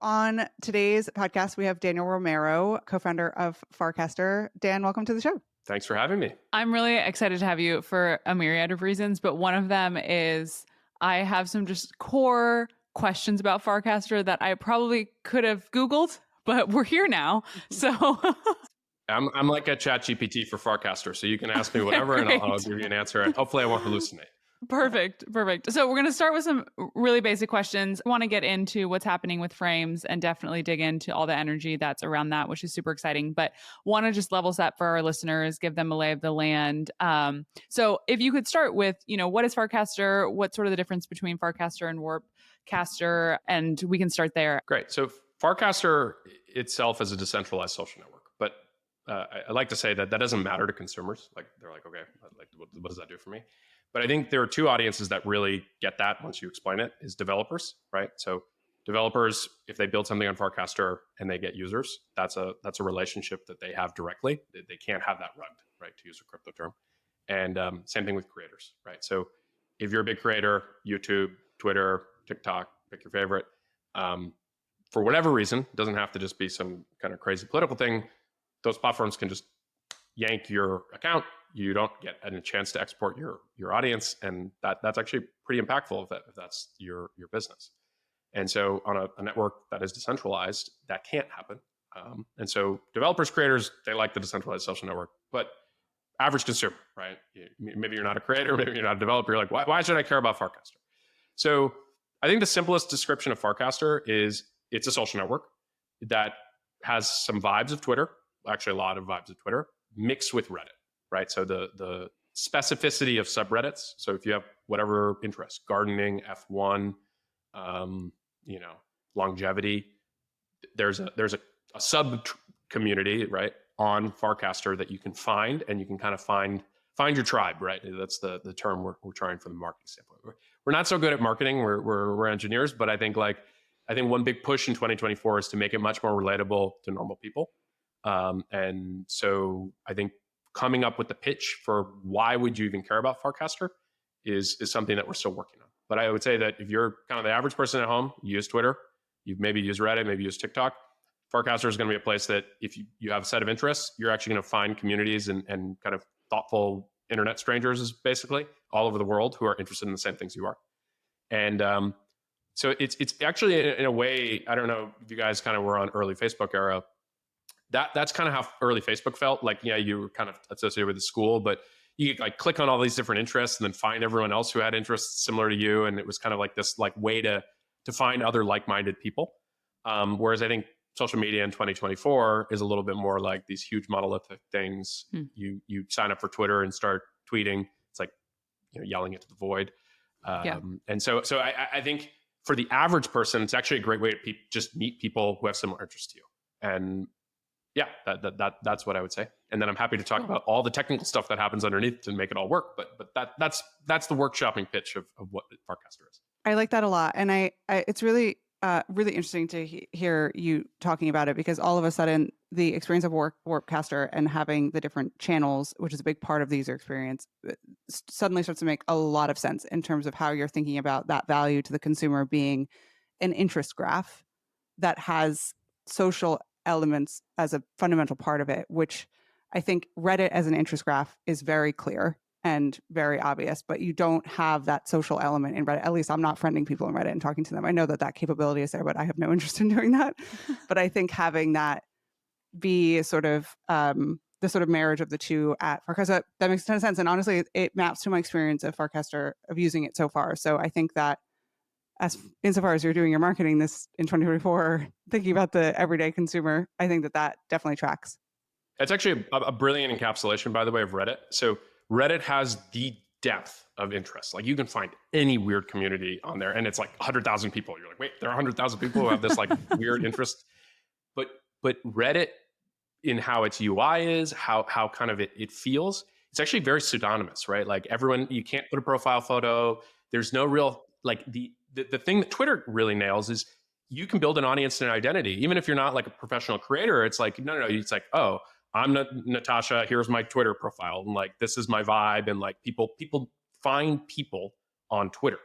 On today's podcast, we have Daniel Romero, co-founder of Farcaster. Dan, welcome to the show. Thanks for having me. I'm really excited to have you for a myriad of reasons, but one of them is I have some just core questions about Farcaster that I probably could have Googled, but we're here now. So I'm like a chat GPT for Farcaster, so you can ask me whatever and I'll give you an answer. And hopefully I won't hallucinate. Perfect. So we're going to start with some really basic questions. I want to get into what's happening with frames and definitely dig into all the energy that's around that, which is super exciting. But want to just level set for our listeners, give them a lay of the land. So if you could start with, what is Farcaster? What's sort of the difference between Farcaster and Warpcaster? And we can start there. Great. So Farcaster itself is a decentralized social network, but I like to say that doesn't matter to consumers. Like they're like, okay, what does that do for me? But I think there are two audiences that really get that once you explain it, is developers, right? So developers, if they build something on Farcaster and they get users, that's a relationship that they have directly. They can't have that rugged, right, to use a crypto term. And same thing with creators, right? So if you're a big creator, YouTube, Twitter, TikTok, pick your favorite, for whatever reason, it doesn't have to just be some kind of crazy political thing, those platforms can just yank your account. You don't get a chance to export your audience, and that's actually pretty impactful if that's your business. And so on a network that is decentralized, that can't happen. And so developers, creators, they like the decentralized social network, but average consumer, right? Maybe you're not a creator, maybe you're not a developer. You're like, why should I care about Farcaster? So I think the simplest description of Farcaster is it's a social network that has some vibes of Twitter, actually a lot of vibes of Twitter, mixed with Reddit. Right. So the specificity of subreddits. So if you have whatever interest, gardening, F1, longevity, there's a sub community, right, on Farcaster that you can find, and you can kind of find your tribe, right? That's the term we're trying for the marketing standpoint. We're not so good at marketing. We're engineers, but I think one big push in 2024 is to make it much more relatable to normal people. And so I think coming up with the pitch for why would you even care about Farcaster is something that we're still working on. But I would say that if you're kind of the average person at home, you use Twitter, you maybe use Reddit, maybe use TikTok, Farcaster is going to be a place that if you have a set of interests, you're actually going to find communities and kind of thoughtful internet strangers, basically, all over the world who are interested in the same things you are. And so it's actually, in a way, I don't know if you guys kind of were on early Facebook era, that's kind of how early Facebook felt. Like, yeah, you were kind of associated with the school, but you could like click on all these different interests and then find everyone else who had interests similar to you. And it was kind of like this like way to find other like-minded people. Whereas I think social media in 2024 is a little bit more like these huge monolithic things. You sign up for Twitter and start tweeting. It's like, yelling into the void. And so I think for the average person, it's actually a great way to just meet people who have similar interests to you. And yeah, that's what I would say. And then I'm happy to talk about all the technical stuff that happens underneath to make it all work. But that's the workshopping pitch of what Farcaster is. I like that a lot. And I it's really interesting to hear you talking about it, because all of a sudden the experience of Warpcaster and having the different channels, which is a big part of the user experience, suddenly starts to make a lot of sense in terms of how you're thinking about that value to the consumer being an interest graph that has social elements as a fundamental part of it, which I think Reddit as an interest graph is very clear and very obvious, but you don't have that social element in Reddit. At least I'm not friending people in Reddit and talking to them. I know that capability is there, but I have no interest in doing that. But I think having that be sort of the sort of marriage of the two at Farcaster, that makes a ton of sense. And honestly, it maps to my experience of Farcaster, of using it so far. So I think that insofar as you're doing your marketing this in 2024, thinking about the everyday consumer, I think that definitely tracks. It's actually a brilliant encapsulation, by the way, of Reddit. So Reddit has the depth of interest. Like you can find any weird community on there, and it's like 100,000 people. You're like, wait, there are 100,000 people who have this like weird interest. But Reddit, in how its UI is, how kind of it feels, it's actually very pseudonymous, right? Like everyone, you can't put a profile photo. There's no real like the thing that Twitter really nails is you can build an audience and an identity. Even if you're not like a professional creator, it's like, no. It's like, oh, I'm Natasha, here's my Twitter profile. And like, this is my vibe. And like people find people on Twitter,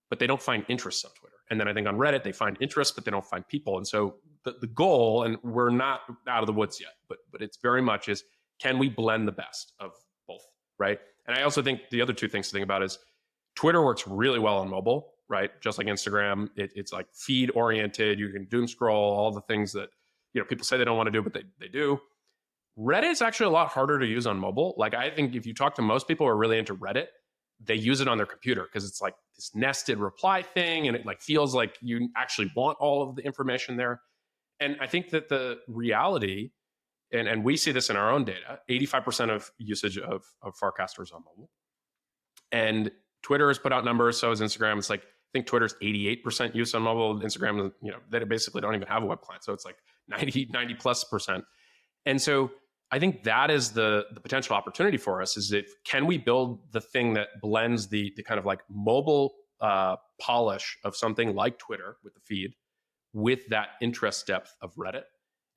but they don't find interests on Twitter. And then I think on Reddit, they find interest, but they don't find people. And so the goal, and we're not out of the woods yet, but it's very much is, can we blend the best of both, right? And I also think the other two things to think about is Twitter works really well on mobile, right? Just like Instagram, it's like feed oriented. You can doom scroll, all the things that, people say they don't want to do, but they do. Reddit is actually a lot harder to use on mobile. Like, I think if you talk to most people who are really into Reddit, they use it on their computer because it's like this nested reply thing, and it like feels like you actually want all of the information there. And I think that the reality, and we see this in our own data, 85% of usage of Farcaster on mobile. And Twitter has put out numbers, so has Instagram. It's like, I think Twitter's 88% use on mobile. Instagram, they basically don't even have a web client. So it's like 90+%. And so I think that is the potential opportunity for us, is can we build the thing that blends the kind of like mobile polish of something like Twitter with the feed with that interest depth of Reddit?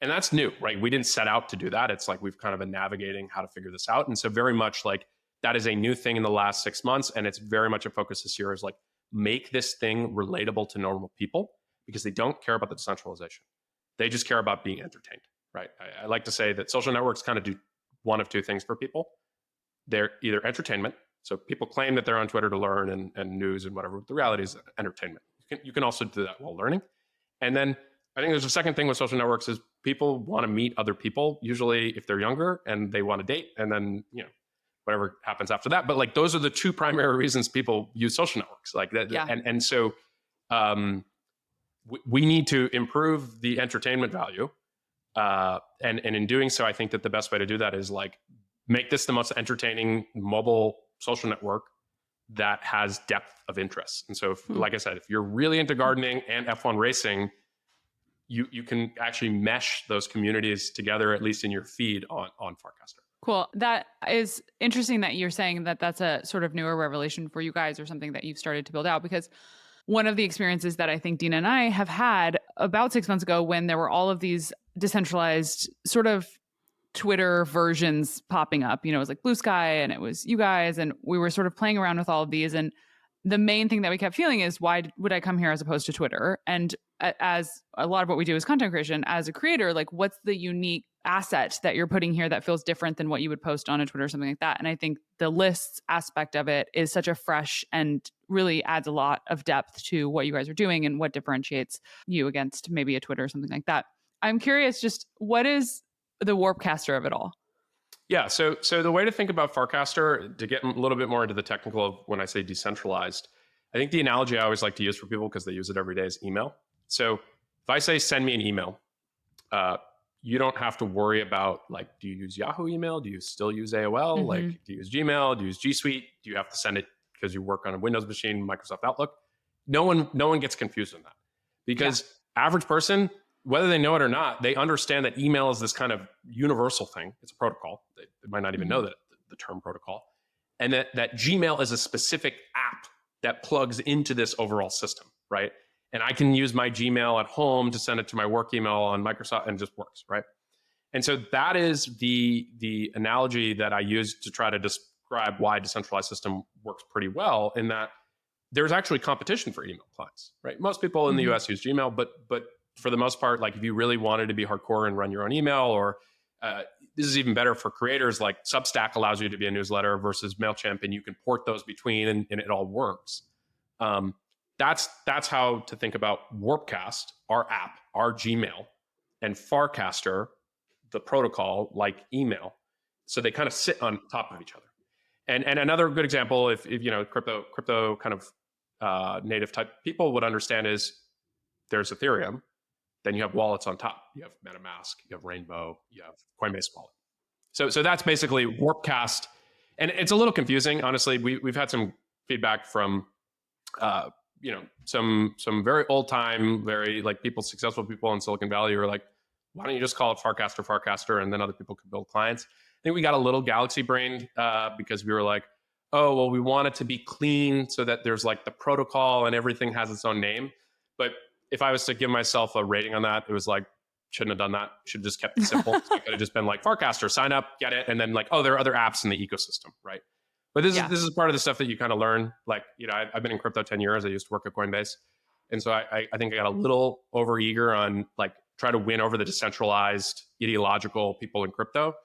And that's new, right? We didn't set out to do that. It's like we've kind of been navigating how to figure this out. And so very much like that is a new thing in the last 6 months. And it's very much a focus this year, is like, make this thing relatable to normal people, because they don't care about the decentralization. They just care about being entertained, right? I like to say that social networks kind of do one of two things for people. They're either entertainment. So people claim that they're on Twitter to learn and news and whatever. But the reality is entertainment. You can also do that while learning. And then I think there's a second thing with social networks is people want to meet other people, usually if they're younger, and they want to date, and then, whatever happens after that. But like, those are the two primary reasons people use social networks like that. Yeah. And so we need to improve the entertainment value. And in doing so, I think that the best way to do that is like, make this the most entertaining mobile social network that has depth of interest. And so, like I said, if you're really into gardening and F1 racing, you can actually mesh those communities together, at least in your feed on Farcaster. Cool. That is interesting that you're saying that that's a sort of newer revelation for you guys, or something that you've started to build out, because one of the experiences that I think Dina and I have had about 6 months ago, when there were all of these decentralized sort of Twitter versions popping up, it was like Blue Sky and it was you guys, and we were sort of playing around with all of these. And the main thing that we kept feeling is, why would I come here as opposed to Twitter? And as a lot of what we do is content creation, as a creator, like, what's the unique asset that you're putting here that feels different than what you would post on a Twitter or something like that? And I think the lists aspect of it is such a fresh and really adds a lot of depth to what you guys are doing and what differentiates you against maybe a Twitter or something like that. I'm curious, just what is the Warpcaster of it all? Yeah, so the way to think about Farcaster, to get a little bit more into the technical of when I say decentralized, I think the analogy I always like to use for people, because they use it every day, is email. So if I say, send me an email, you don't have to worry about, like, do you use Yahoo email? Do you still use AOL? Mm-hmm. Like, do you use Gmail? Do you use G Suite? Do you have to send it because you work on a Windows machine, Microsoft Outlook? No one gets confused on that, because average person, whether they know it or not, they understand that email is this kind of universal thing. It's a protocol. They might not even know that the term protocol, and that Gmail is a specific app that plugs into this overall system, right? And I can use my Gmail at home to send it to my work email on Microsoft, and it just works, right? And so that is the analogy that I use to try to describe why a decentralized system works pretty well, in that there's actually competition for email clients, right? Most people in the US use Gmail, but for the most part, like, if you really wanted to be hardcore and run your own email, or this is even better for creators, like Substack allows you to be a newsletter versus MailChimp, and you can port those between, and it all works. That's how to think about Warpcast, our app, our Gmail, and Farcaster, the protocol, like email. So they kind of sit on top of each other. And another good example, if crypto kind of native type people would understand, is there's Ethereum, then you have wallets on top. You have MetaMask, you have Rainbow, you have Coinbase wallet. So that's basically Warpcast. And it's a little confusing, honestly. We've had some feedback from some very old time, very like successful people in Silicon Valley who are like, why don't you just call it Farcaster, and then other people could build clients. I think we got a little galaxy brained because we were like, oh, well, we want it to be clean so that there's like the protocol and everything has its own name. But if I was to give myself a rating on that, it was like, shouldn't have done that. Should have just kept it simple. So I could have just been like, Farcaster, sign up, get it. And then like, oh, there are other apps in the ecosystem, right? But this is part of the stuff that you kind of learn. Like, I've been in crypto 10 years. I used to work at Coinbase. And so I think I got a little overeager on like try to win over the decentralized ideological people in crypto,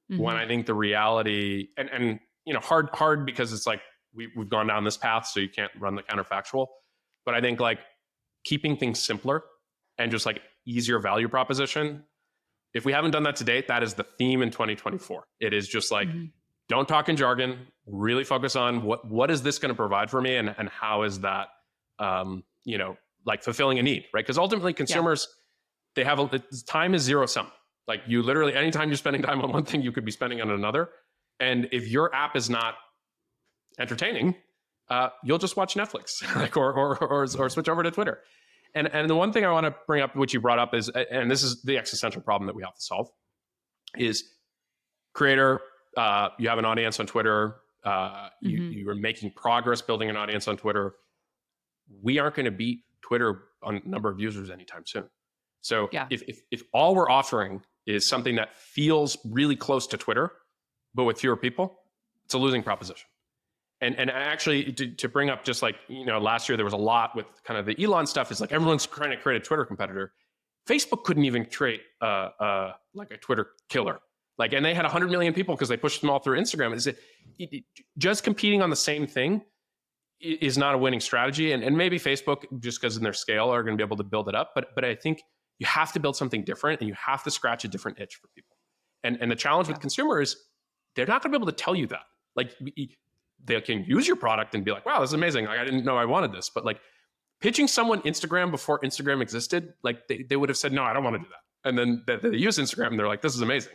when I think the reality and hard because it's like we've gone down this path, so you can't run the counterfactual. But I think like keeping things simpler and just like easier value proposition. If we haven't done that to date, that is the theme in 2024. It is just like, don't talk in jargon, really focus on what is this going to provide for me, and how is that, like fulfilling a need, right? Because ultimately consumers, they have time is zero sum. Like you literally, anytime you're spending time on one thing, you could be spending on another. And if your app is not entertaining, you'll just watch Netflix, like or switch over to Twitter. And the one thing I want to bring up, which you brought up, is, and this is the existential problem that we have to solve, is creator. You have an audience on Twitter. You are making progress building an audience on Twitter. We aren't going to beat Twitter on number of users anytime soon. So if all we're offering is something that feels really close to Twitter, but with fewer people, it's a losing proposition. And actually, to bring up just like, last year there was a lot with kind of the Elon stuff. Is like everyone's trying to create a Twitter competitor. Facebook couldn't even create like a Twitter killer. Like, and they had 100 million people because they pushed them all through Instagram. Just competing on the same thing is not a winning strategy. And maybe Facebook, just because in their scale, are going to be able to build it up. But I think you have to build something different, and you have to scratch a different itch for people. And the challenge with consumers, they're not going to be able to tell you that. Like, they can use your product and be like, wow, this is amazing. Like, I didn't know I wanted this. But like pitching someone Instagram before Instagram existed, like they would have said, no, I don't want to do that. And then they use Instagram and they're like, this is amazing.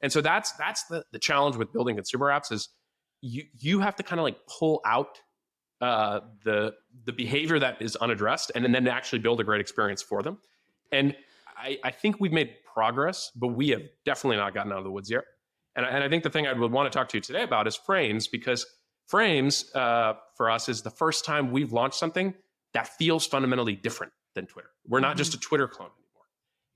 And so that's the challenge with building consumer apps, is you have to kind of like pull out the behavior that is unaddressed, and then actually build a great experience for them. And I think we've made progress, but we have definitely not gotten out of the woods yet. And I think the thing I would want to talk to you today about is Frames, because Frames for us is the first time we've launched something that feels fundamentally different than Twitter. We're not just a Twitter clone anymore.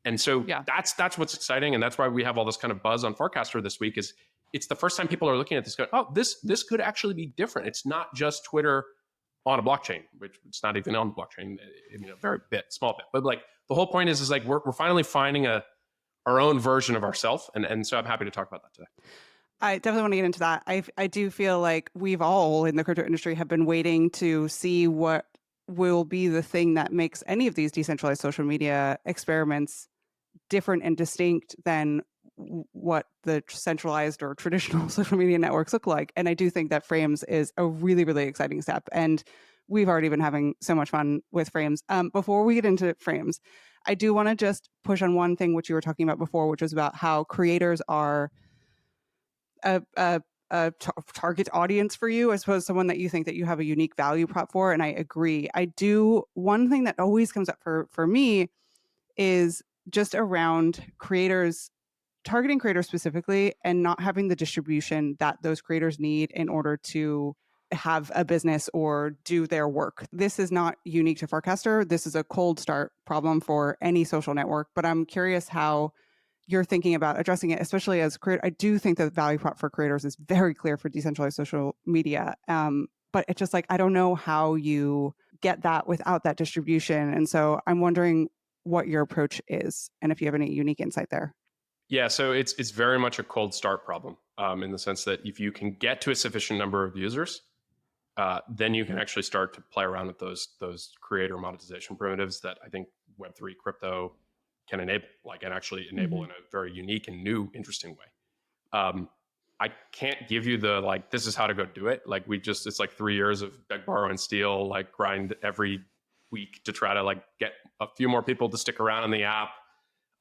And so that's what's exciting. And that's why we have all this kind of buzz on Farcaster this week, is it's the first time people are looking at this going, oh, this could actually be different. It's not just Twitter on a blockchain, which it's not even on the blockchain, a very small bit. But like the whole point is like we're finally finding our own version of ourselves. And so I'm happy to talk about that today. I definitely want to get into that. I do feel like we've all in the crypto industry have been waiting to see what will be the thing that makes any of these decentralized social media experiments different and distinct than what the centralized or traditional social media networks look like. And I do think that Frames is a really, really exciting step. And we've already been having so much fun with Frames. Before we get into Frames, I do want to just push on one thing which you were talking about before, which was about how creators are a target audience for you. I suppose someone that you think that you have a unique value prop for. And I agree. One thing that always comes up for me is just around targeting creators specifically, and not having the distribution that those creators need in order to have a business or do their work. This is not unique to Farcaster. This is a cold start problem for any social network, but I'm curious how you're thinking about addressing it, especially as creator. I do think that the value prop for creators is very clear for decentralized social media. But it's just like, I don't know how you get that without that distribution. And so I'm wondering what your approach is, and if you have any unique insight there. Yeah, so it's very much a cold start problem, in the sense that if you can get to a sufficient number of users, then you can actually start to play around with those creator monetization primitives that I think Web3 crypto can enable, and actually enable in a very unique and new, interesting way. I can't give you the this is how to go do it. It's like 3 years of beg, borrow, and steal, grind every week to try to get a few more people to stick around in the app.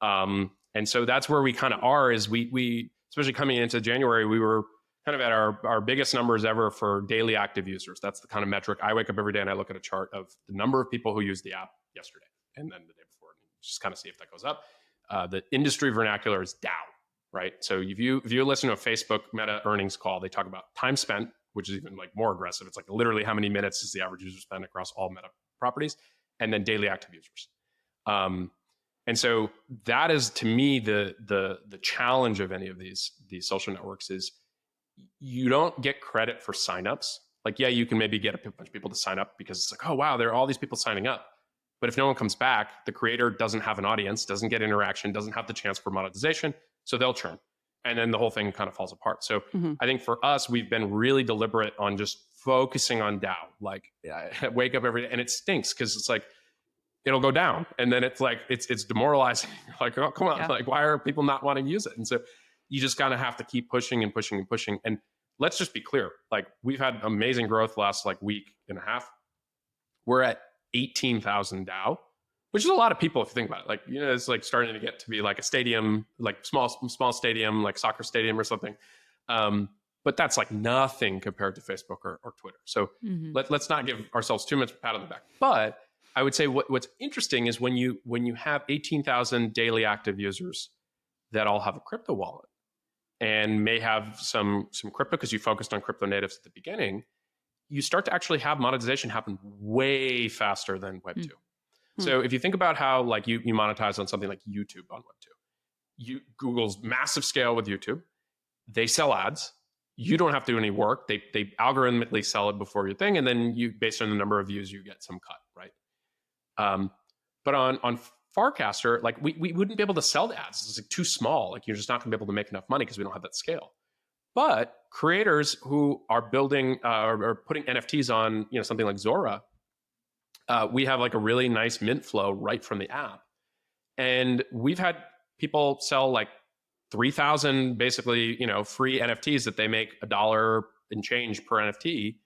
And so that's where we kind of are, is we especially coming into January, we were kind of at our biggest numbers ever for daily active users. That's the kind of metric. I wake up every day and I look at a chart of the number of people who used the app yesterday and then the day before, and just kind of see if that goes up. The industry vernacular is down, right? So if you listen to a Facebook Meta earnings call, they talk about time spent, which is even more aggressive. It's literally how many minutes does the average user spend across all Meta properties, and then daily active users. And so that is, to me, the challenge of any of these social networks is you don't get credit for signups. You can maybe get a bunch of people to sign up because it's oh wow, there are all these people signing up. But if no one comes back, the creator doesn't have an audience, doesn't get interaction, doesn't have the chance for monetization. So they'll churn. And then the whole thing kind of falls apart. So Mhm. I think for us, we've been really deliberate on just focusing on DAO. Like I wake up every day and it stinks because it's like, it'll go down. And then it's like, it's demoralizing. Like, oh, come on. Yeah. Like, why are people not wanting to use it? And so you just kind of have to keep pushing and pushing and pushing. And let's just be clear. Like we've had amazing growth last like week and a half. We're at 18,000 DAO, which is a lot of people if you think about it. Like, you know, it's like starting to get to be like a stadium, like small stadium, like soccer stadium or something. But that's like nothing compared to Facebook or Twitter. So Mhm. let's not give ourselves too much pat on the back. But I would say what's interesting is when you have 18,000 daily active users that all have a crypto wallet and may have some crypto because you focused on crypto natives at the beginning, you start to actually have monetization happen way faster than Web 2. So if you think about how like you monetize on something like YouTube on Web 2, Google's massive scale with YouTube, they sell ads. You don't have to do any work. They algorithmically sell it before your thing, and then you, based on the number of views, you get some cut, right? But on Farcaster, like we wouldn't be able to sell the ads. It's like too small. Like you're just not going to be able to make enough money because we don't have that scale. But creators who are building or putting NFTs on, you know, something like Zora, we have like a really nice mint flow right from the app, and we've had people sell like 3,000 basically, you know, free NFTs that they make $1 and change per NFT.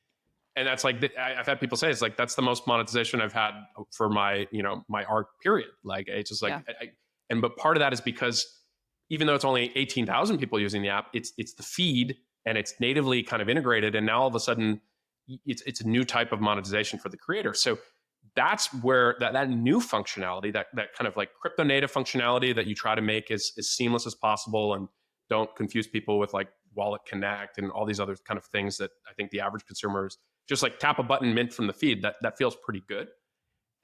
And that's like, I've had people say, it's like, that's the most monetization I've had for my, you know, my art period. Like, it's just like, Yeah. but part of that is because even though it's only 18,000 people using the app, it's the feed and it's natively kind of integrated. And now all of a sudden it's a new type of monetization for the creator. So that's where that new functionality, that kind of like crypto native functionality that you try to make as seamless as possible and don't confuse people with like Wallet Connect and all these other kind of things that I think the average consumer is just like tap a button, mint from the feed. That feels pretty good.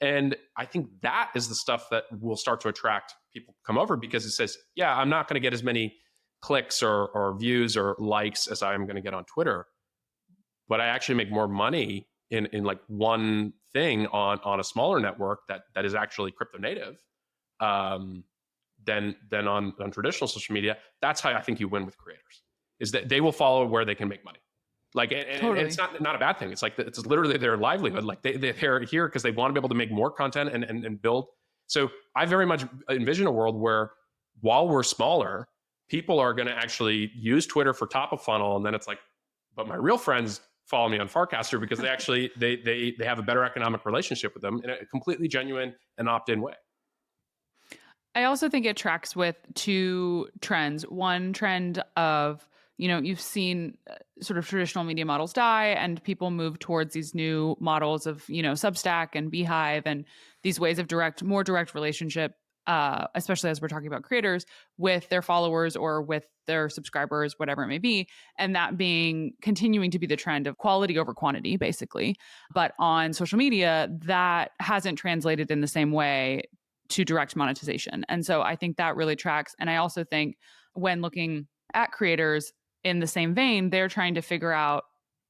And I think that is the stuff that will start to attract people to come over because it says, yeah, I'm not going to get as many clicks or views or likes as I'm going to get on Twitter, but I actually make more money in like one thing on a smaller network that is actually crypto native than on traditional social media. That's how I think you win with creators, is that they will follow where they can make money. Like, and Totally. it's not a bad thing. It's like, it's literally their livelihood. Like they're here because they want to be able to make more content and build. So I very much envision a world where while we're smaller, people are going to actually use Twitter for top of funnel. And then it's like, but my real friends follow me on Farcaster because they actually, they have a better economic relationship with them in a completely genuine and opt-in way. I also think it tracks with two trends. One trend of, you know, you've seen sort of traditional media models die and people move towards these new models of, you know, Substack and Beehive and these ways of more direct relationship, especially as we're talking about creators with their followers or with their subscribers, whatever it may be. And that being continuing to be the trend of quality over quantity, basically. But on social media, that hasn't translated in the same way to direct monetization. And so I think that really tracks. And I also think when looking at creators in the same vein, they're trying to figure out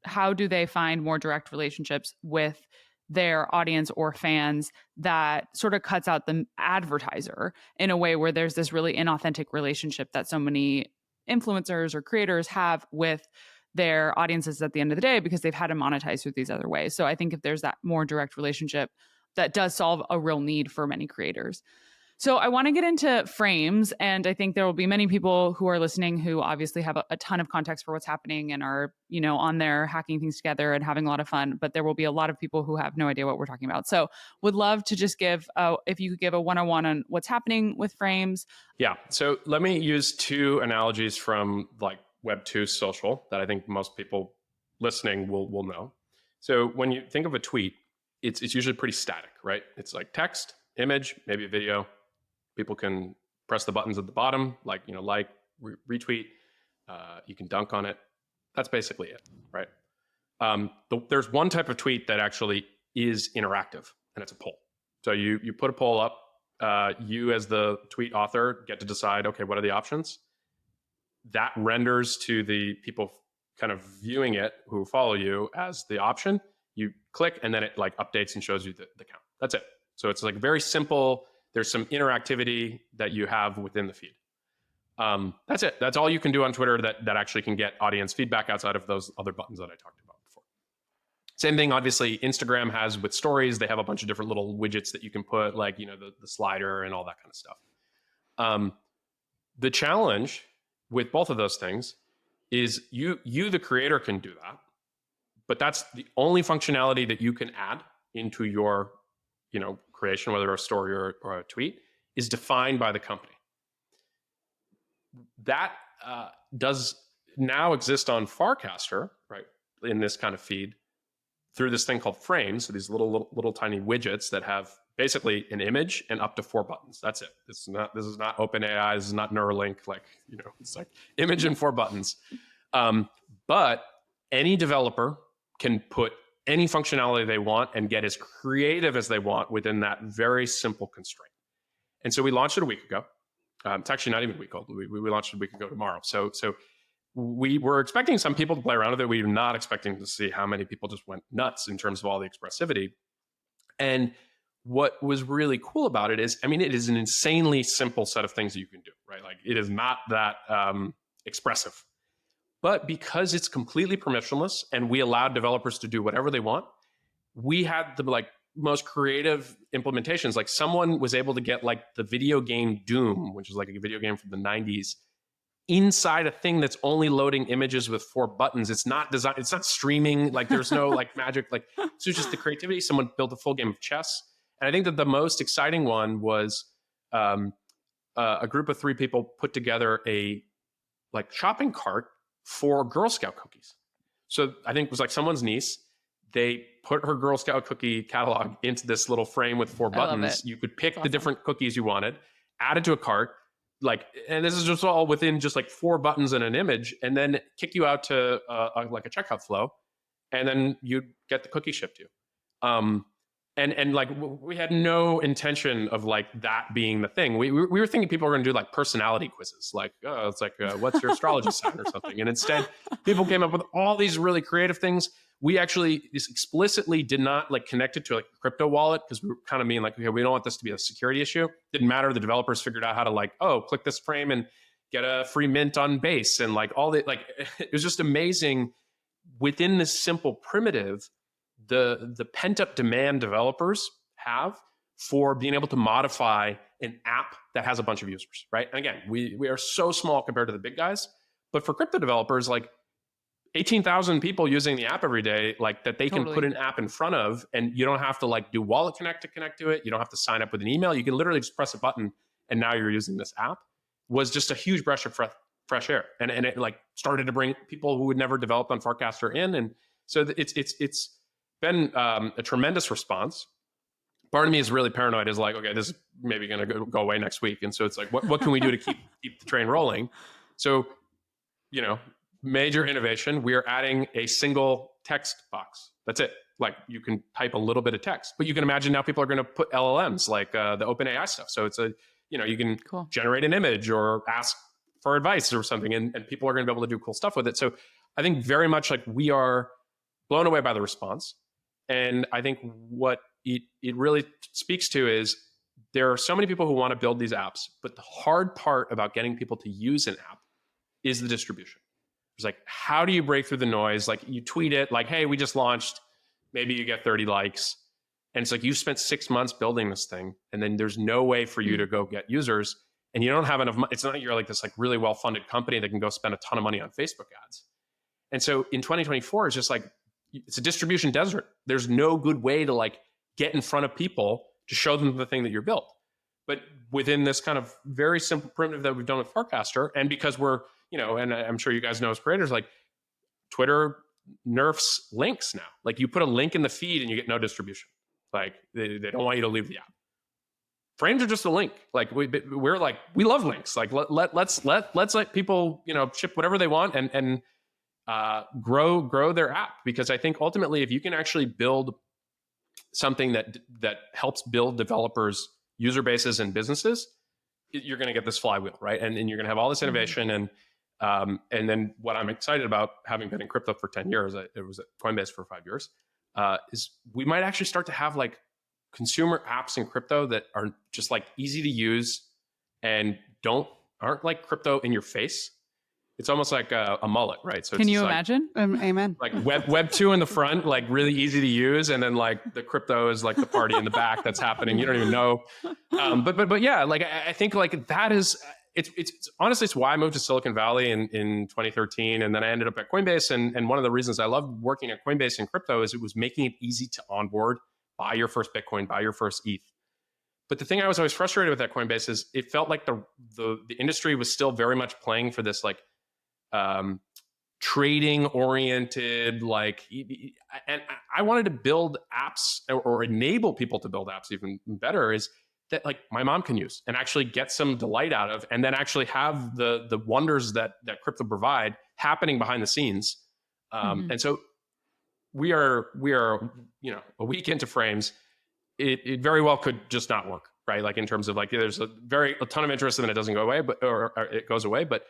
how do they find more direct relationships with their audience or fans that sort of cuts out the advertiser in a way where there's this really inauthentic relationship that so many influencers or creators have with their audiences at the end of the day because they've had to monetize through these other ways. So I think if there's that more direct relationship, that does solve a real need for many creators. So I want to get into frames, and I think there will be many people who are listening who obviously have a ton of context for what's happening and are, you know, on there hacking things together and having a lot of fun, but there will be a lot of people who have no idea what we're talking about. So would love to just give, if you could give a 101 on what's happening with frames. Yeah. So let me use two analogies from like Web 2 social that I think most people listening will know. So when you think of a tweet, it's usually pretty static, right? It's like text, image, maybe a video. People can press the buttons at the bottom, like, you know, like, retweet. You can dunk on it. That's basically it, right? There's one type of tweet that actually is interactive, and it's a poll. So you put a poll up. You as the tweet author get to decide, okay, what are the options? That renders to the people kind of viewing it who follow you as the option. You click, and then it like updates and shows you the count. That's it. So it's like very simple. There's some interactivity that you have within the feed. That's it. That's all you can do on Twitter that actually can get audience feedback outside of those other buttons that I talked about before. Same thing, obviously, Instagram has with stories. They have a bunch of different little widgets that you can put, like, the slider and all that kind of stuff. The challenge with both of those things is you, the creator, can do that, but that's the only functionality that you can add into your, creation, whether a story or a tweet, is defined by the company. That does now exist on Farcaster, right, in this kind of feed through this thing called frames. So these little tiny widgets that have basically an image and up to 4 buttons. That's it. This is not OpenAI. This is not Neuralink. It's like image and 4 buttons. But any developer can put any functionality they want and get as creative as they want within that very simple constraint. And so we launched it a week ago. It's actually not even a week old. We launched it a week ago tomorrow. So we were expecting some people to play around with it. We were not expecting to see how many people just went nuts in terms of all the expressivity. And what was really cool about it is, it is an insanely simple set of things that you can do, right? Like, it is not that expressive. But because it's completely permissionless and we allowed developers to do whatever they want, we had the most creative implementations. Like, someone was able to get the video game Doom, which is like a video game from the 90s, inside a thing that's only loading images with 4 buttons. It's not designed, it's not streaming, there's no magic, so it's just the creativity. Someone built a full game of chess. And I think that the most exciting one was a group of 3 people put together a shopping cart for Girl Scout cookies. So I think it was someone's niece. They put her Girl Scout cookie catalog into this little frame with 4 buttons. You could pick the different cookies you wanted, add it to a cart, and this is just all within just 4 buttons and an image, and then kick you out to a checkout flow, and then you'd get the cookie shipped to you. And we had no intention of that being the thing. We were thinking people were going to do personality quizzes, what's your astrology sign or something. And instead, people came up with all these really creative things. We actually explicitly did not connect it to a crypto wallet, because we were kind of being okay, we don't want this to be a security issue. Didn't matter. The developers figured out how to click this frame and get a free mint on Base, and all the it was just amazing. Within this simple primitive, the pent up demand developers have for being able to modify an app that has a bunch of users, right? And again, we are so small compared to the big guys, but for crypto developers, 18,000 people using the app every day, that they can put an app in front of, and you don't have to do Wallet Connect to connect to it. You don't have to sign up with an email. You can literally just press a button and now you're using this app. Was just a huge breath of fresh air. And it started to bring people who would never developed on Farcaster in. And so it's been a tremendous response. Part of me is really paranoid, is okay, this is maybe going to go away next week. And so it's what can we do to keep the train rolling? So, major innovation, we are adding a single text box. That's it. You can type a little bit of text, but you can imagine now people are going to put LLMs, the OpenAI stuff. So it's you can generate an image or ask for advice or something, and people are going to be able to do cool stuff with it. So I think very much we are blown away by the response. And I think what it really speaks to is there are so many people who want to build these apps, but the hard part about getting people to use an app is the distribution. It's how do you break through the noise? You tweet it, hey, we just launched, maybe you get 30 likes. And it's you spent 6 months building this thing, and then there's no way for you to go get users, and you don't have enough money. It's not like you're this really well-funded company that can go spend a ton of money on Facebook ads. And so in 2024, it's just it's a distribution desert. There's no good way to get in front of people to show them the thing that you're built. But within this kind of very simple primitive that we've done with Farcaster, and because we're, and I'm sure you guys know as creators, Twitter nerfs links now. You put a link in the feed and you get no distribution. They don't want you to leave the app. Frames are just a link. We love links. Let's let people, ship whatever they want and grow their app, because I think ultimately, if you can actually build something that helps build developers' user bases and businesses, you're going to get this flywheel, right? And you're going to have all this innovation, and then what I'm excited about, having been in crypto for 10 years, it was at Coinbase for 5 years, is we might actually start to have consumer apps in crypto that are just like easy to use and aren't like crypto in your face. It's almost like a mullet, right? So Can it's you just imagine? Amen. like web 2 in the front, like really easy to use, and then like the crypto is like the party in the back that's happening. You don't even know. But yeah, like I think like that is it's honestly it's why I moved to Silicon Valley in 2013, and then I ended up at Coinbase. And one of the reasons I loved working at Coinbase in crypto is it was making it easy to onboard, buy your first Bitcoin, buy your first ETH. But the thing I was always frustrated with at Coinbase is it felt like the industry was still very much playing for this like trading oriented, like, and I wanted to build apps or enable people to build apps even better, is that like my mom can use and actually get some delight out of, and then actually have the wonders that crypto provide happening behind the scenes. And so we are, a week into Frames, it very well could just not work, right? Like in terms of like, there's a ton of interest and then it doesn't go away, or it goes away. But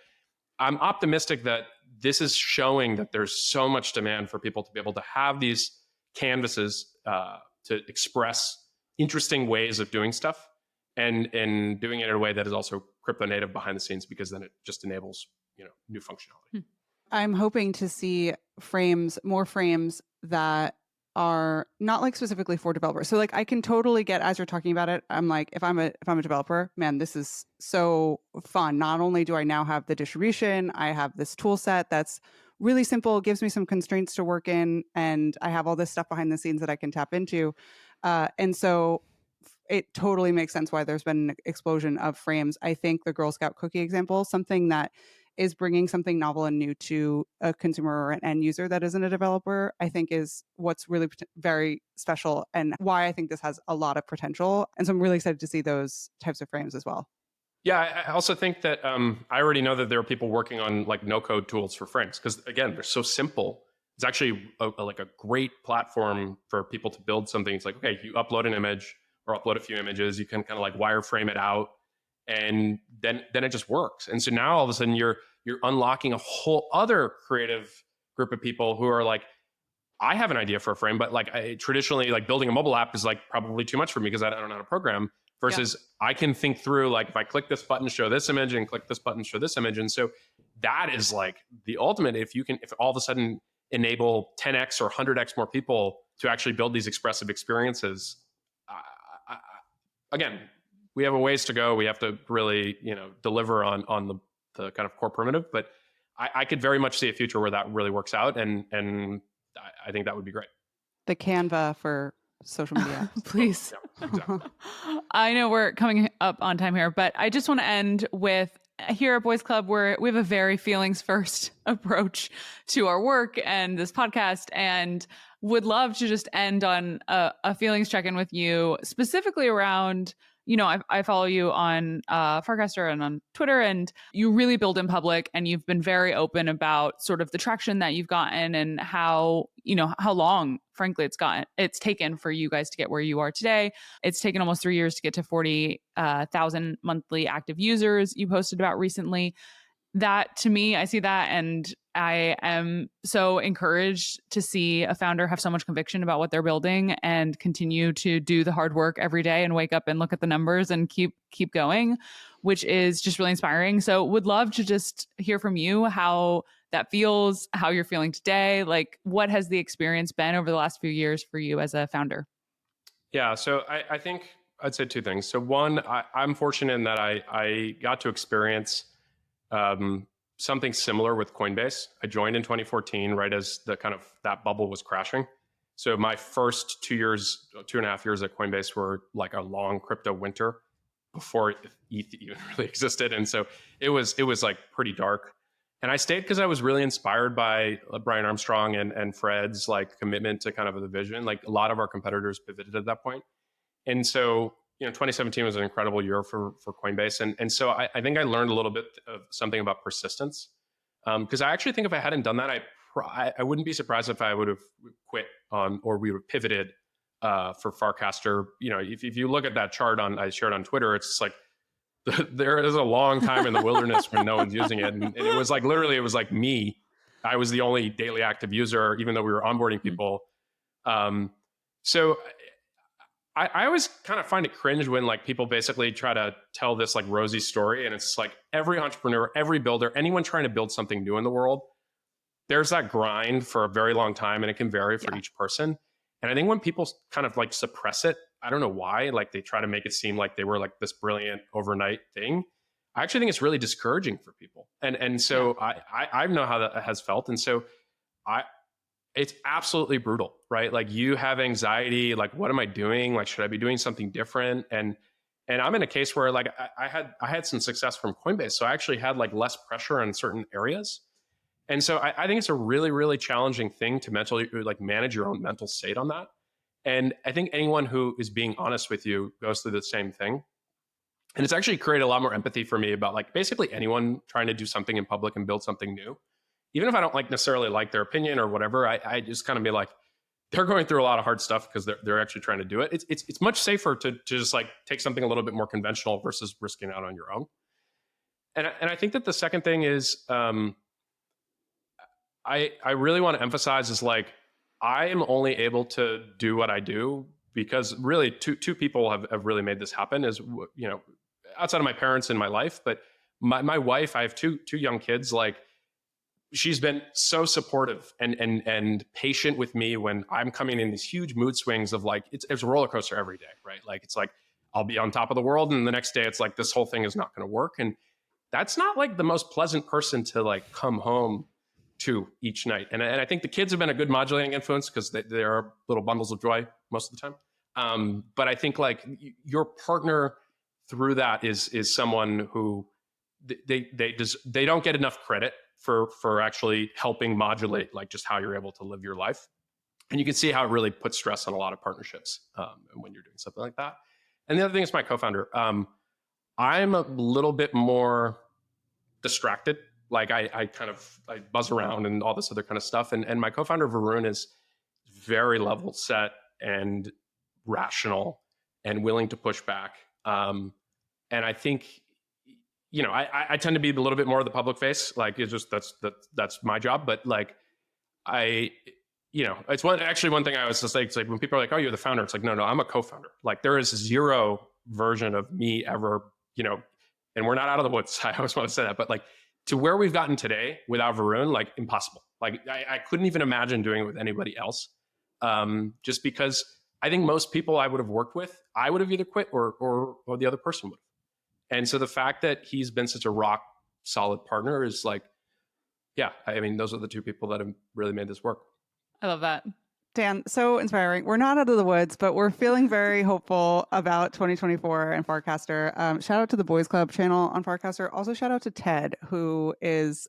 I'm optimistic that this is showing that there's so much demand for people to be able to have these canvases to express interesting ways of doing stuff, and doing it in a way that is also crypto native behind the scenes, because then it just enables new functionality. I'm hoping to see more frames that are not like specifically for developers. So like I can totally get, as you're talking about it, I'm like, if I'm a developer, man, this is so fun. Not only do I now have the distribution, I have this tool set that's really simple, gives me some constraints to work in, and I have all this stuff behind the scenes that I can tap into. And so it totally makes sense why there's been an explosion of frames. I think the Girl Scout cookie example, something that is bringing something novel and new to a consumer or an end user that isn't a developer, I think is what's really very special, and why I think this has a lot of potential. And so I'm really excited to see those types of frames as well. Yeah, I also think that I already know that there are people working on like no code tools for frames, because again, they're so simple. It's actually like a great platform for people to build something. It's like, okay, you upload an image or upload a few images, you can kind of like wireframe it out, and then it just works. And so now all of a sudden you're unlocking a whole other creative group of people who are like, I have an idea for a frame, but like traditionally like building a mobile app is like probably too much for me because I don't know how to program, versus I can think through, like, if I click this button, show this image, and click this button, show this image. And so that is like the ultimate. If all of a sudden enable 10x or 100x more people to actually build these expressive experiences, again, we have a ways to go. We have to really, deliver on the kind of core primitive, but I could very much see a future where that really works out. And I think that would be great. The Canva for social media. Please. Yeah, exactly. I know we're coming up on time here, but I just want to end with, here at Boys Club, where we have a very feelings first approach to our work and this podcast, and would love to just end on a feelings check-in with you, specifically around, I follow you on Farcaster and on Twitter, and you really build in public, and you've been very open about sort of the traction that you've gotten and how long, frankly, it's taken for you guys to get where you are today. It's taken almost 3 years to get to 40,000 monthly active users you posted about recently. That, to me, I see that, and I am so encouraged to see a founder have so much conviction about what they're building and continue to do the hard work every day and wake up and look at the numbers and keep going, which is just really inspiring. So would love to just hear from you how that feels, how you're feeling today. Like, what has the experience been over the last few years for you as a founder? Yeah, so I think I'd say two things. So one, I'm fortunate in that I got to experience something similar with Coinbase. I joined in 2014, right as that bubble was crashing. So my first 2.5 years at Coinbase were like a long crypto winter before ETH even really existed. And so it was like pretty dark. And I stayed because I was really inspired by Brian Armstrong and Fred's like commitment to kind of the vision. Like a lot of our competitors pivoted at that point. And so 2017 was an incredible year for Coinbase. And so I think I learned a little bit of something about persistence. Because I actually think if I hadn't done that, I wouldn't be surprised if I would have quit or we would have pivoted for Farcaster. If you look at that chart I shared on Twitter, it's like there is a long time in the wilderness when no one's using it. And it was like, literally, it was like me. I was the only daily active user, even though we were onboarding people. So I always kind of find it cringe when like people basically try to tell this like rosy story, and it's like every entrepreneur, every builder, anyone trying to build something new in the world, there's that grind for a very long time, and it can vary for each person. And I think when people kind of like suppress it, I don't know why, like they try to make it seem like they were like this brilliant overnight thing. I actually think it's really discouraging for people. And so I know how that has felt. And so it's absolutely brutal, right? Like you have anxiety, like, what am I doing? Like, should I be doing something different? And I'm in a case where like I had some success from Coinbase. So I actually had like less pressure in certain areas. And so I think it's a really, really challenging thing to mentally like manage your own mental state on that. And I think anyone who is being honest with you goes through the same thing. And it's actually created a lot more empathy for me about like basically anyone trying to do something in public and build something new. Even if I don't like necessarily like their opinion or whatever, I just kind of be like, they're going through a lot of hard stuff because they're actually trying to do it. It's much safer to just like take something a little bit more conventional versus risking out on your own. And I think that the second thing is I really want to emphasize is like, I am only able to do what I do because really two people have really made this happen is, you know, outside of my parents in my life, but my wife, I have two young kids, like she's been so supportive and patient with me when I'm coming in these huge mood swings of like, it's a roller coaster every day, right? Like, it's like, I'll be on top of the world. And the next day it's like, this whole thing is not going to work. And that's not like the most pleasant person to like come home to each night. And I think the kids have been a good modulating influence because they are little bundles of joy most of the time. But I think like your partner through that is someone who they don't get enough credit for actually helping modulate like just how you're able to live your life. And you can see how it really puts stress on a lot of partnerships when you're doing something like that. And the other thing is my co-founder. I'm a little bit more distracted. Like I buzz around and all this other kind of stuff. And my co-founder Varun is very level set and rational and willing to push back. And I think, you know, I tend to be a little bit more of the public face. Like it's just, that's my job. But like, you know, it's one thing I was just like, it's like when people are like, oh, you're the founder. It's like, no, I'm a co-founder. Like there is zero version of me ever, you know, and we're not out of the woods. I always want to say that, but like to where we've gotten today without Varun, like impossible. Like I couldn't even imagine doing it with anybody else. Just because I think most people I would have worked with, I would have either quit or the other person would have. And so the fact that he's been such a rock solid partner is like, yeah, I mean, those are the two people that have really made this work. I love that. Dan, so inspiring. We're not out of the woods, but we're feeling very hopeful about 2024 and Farcaster. Shout out to the Boys Club channel on Farcaster. Also, shout out to Ted, who is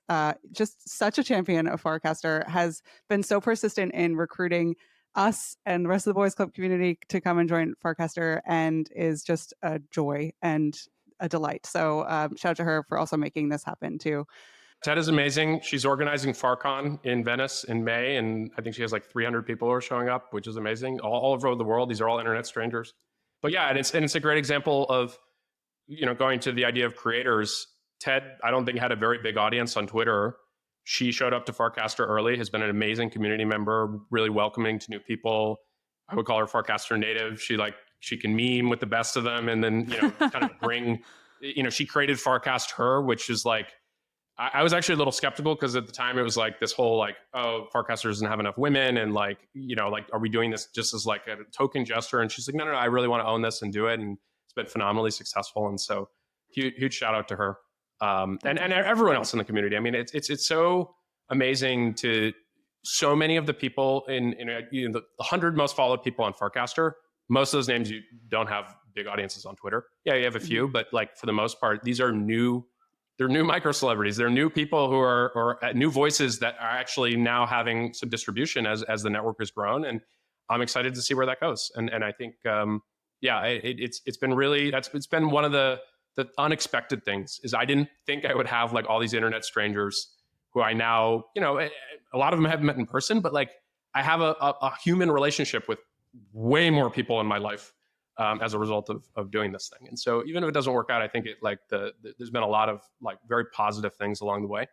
just such a champion of Farcaster, has been so persistent in recruiting us and the rest of the Boys Club community to come and join Farcaster, and is just a joy and a delight. So shout out to her for also making this happen too. Ted is amazing. She's organizing FarCon in Venice in May, and I think she has like 300 people who are showing up, which is amazing. All over the world. These are all internet strangers. But yeah, and it's a great example of, you know, going to the idea of creators. Ted, I don't think had a very big audience on Twitter. She showed up to Farcaster early, has been an amazing community member, really welcoming to new people. I would call her Farcaster native. She can meme with the best of them, and then, you know, kind of bring, you know, she created Farcast Her, which is like, I was actually a little skeptical because at the time it was like this whole like, oh, Farcaster doesn't have enough women, and like, you know, like, are we doing this just as like a token gesture? And she's like, no, I really want to own this and do it, and it's been phenomenally successful. And so huge shout out to her, and everyone else in the community. I mean, it's so amazing to so many of the people in you know, the 100 most followed people on Farcaster. Most of those names you don't have big audiences on Twitter. Yeah, you have a few, but like for the most part, these are they're new micro celebrities. They're new people who are new voices that are actually now having some distribution as the network has grown. And I'm excited to see where that goes. And I think, yeah, it's been really, it's been one of the unexpected things is I didn't think I would have like all these internet strangers who I now, you know, a lot of them I haven't met in person, but like I have a human relationship with way more people in my life as a result of doing this thing. And so even if it doesn't work out, I think it like there's been a lot of like very positive things along the way,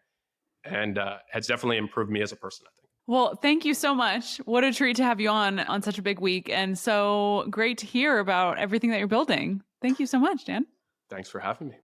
and has definitely improved me as a person, I think. Well, thank you so much. What a treat to have you on such a big week. And so great to hear about everything that you're building. Thank you so much, Dan. Thanks for having me.